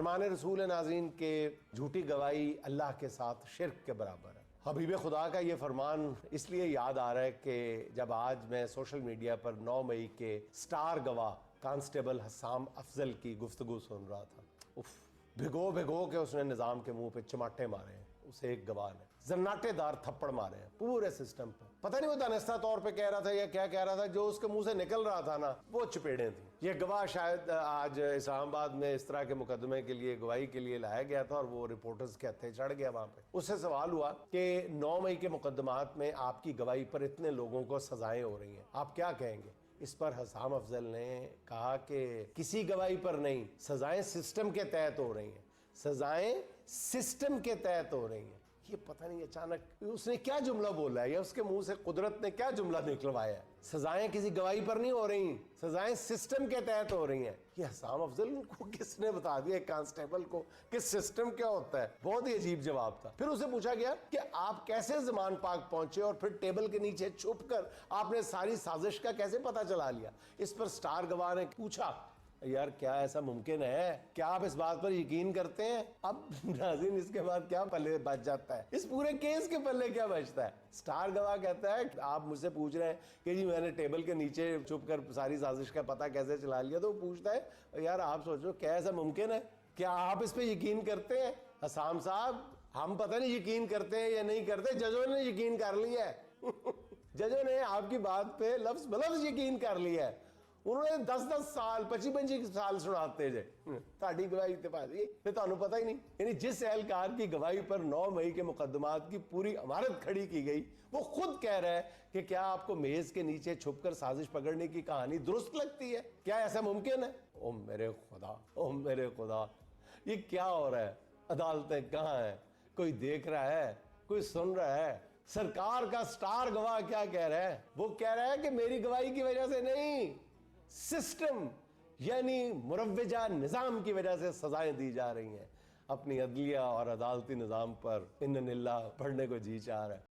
फरमान रसूल नाज़रीन के झूठी गवाही अल्लाह के साथ शिर्क के बराबर है। हबीब खुदा का ये फरमान इसलिए याद आ रहा है कि जब आज मैं सोशल मीडिया पर 9 मई के स्टार गवाह कांस्टेबल हसाम अफजल की गुफ्तगू सुन रहा था। उफ, भिगो भिगो के उसने निज़ाम के मुंह पे चमाटे मारे हैं। उसे एक गवाह ने जन्नाटेदार थप्पड़ मारे हैं पूरे सिस्टम पे। पता नहीं वो दानिस्ता तौर पे कह रहा था या क्या कह रहा था, जो उसके मुंह से निकल रहा था ना वो चपेड़े थी। ये गवाह शायद आज इस्लामाबाद में इस तरह के मुकदमे के लिए गवाही के लिए लाया गया था और वो रिपोर्टर्स के हत्थे चढ़ गया वहां पे। उससे सवाल हुआ कि 9 मई के मुकदमात में आपकी गवाही पर इतने लोगों को सजाएं हो रही हैं, आप क्या कहेंगे? इस पर हसाम अफजल ने कहा कि किसी गवाही पर नहीं, सजाएं सिस्टम के तहत हो रही हैं, सजाएं सिस्टम के तहत हो रही हैं। ये पता नहीं अचानक उसने क्या जुमला बोला है या उसके मुंह से कुदरत ने क्या जुमला निकलवाया है। सजाएं किसी गवाही पर नहीं हो रही, सजाएं सिस्टम के तहत हो रही हैं। ये हसाम अफजल को किसने बता दिया कांस्टेबल को कि सिस्टम क्या होता है? बहुत ही अजीब जवाब था। फिर उसे पूछा गया कि आप कैसे ज़मान पाक पहुंचे और फिर टेबल के नीचे छुप कर आपने सारी साजिश का कैसे पता चला लिया? इस पर स्टार गवाह ने पूछा, यार क्या ऐसा मुमकिन है? क्या आप इस बात पर यकीन करते हैं? अब नाज़रीन इसके बाद क्या पल्ले बच जाता है? इस पूरे केस के पल्ले क्या बचता है? स्टार गवाह कहता है आप मुझसे पूछ रहे हैं कि जी मैंने टेबल के नीचे छुप कर सारी साजिश का पता कैसे चला लिया। तो वो पूछता है यार आप सोचो क्या ऐसा मुमकिन है? क्या आप इस पे यकीन करते हैं? हसाम साहब हम पता नहीं यकीन करते हैं या नहीं करते, जजों ने यकीन कर लिया है। जजों ने आपकी बात पे लफ्ज बलफ्ज यकीन कर लिया है। उन्होंने 10-10 साल 25-25 साल सुनाते जे ताड़ी गवाही ते पाजी फिर ਤੁਹਾਨੂੰ पता ही नहीं। यानी जिस एहलकार की गवाही पर 9 मई के मुकदमात की पूरी इमारत खड़ी की गई वो खुद कह रहा है कि क्या आपको मेज के नीचे छुपकर साजिश पकड़ने की कहानी दुरुस्त लगती है? क्या ऐसा मुमकिन है? ओ मेरे खुदा, ओ मेरे खुदा, ये क्या हो रहा है? अदालतें कहाँ हैं? कोई देख रहा है? कोई सुन रहा है? सरकार का स्टार गवाह क्या कह रहा है? वो कह रहा है कि मेरी गवाही की वजह से नहीं, सिस्टम यानी मुरव्वजा निज़ाम की वजह से सजाएं दी जा रही हैं। अपनी अदलिया और अदालती निज़ाम पर इन्नलिल्लाह पढ़ने को जी चाह रहा है।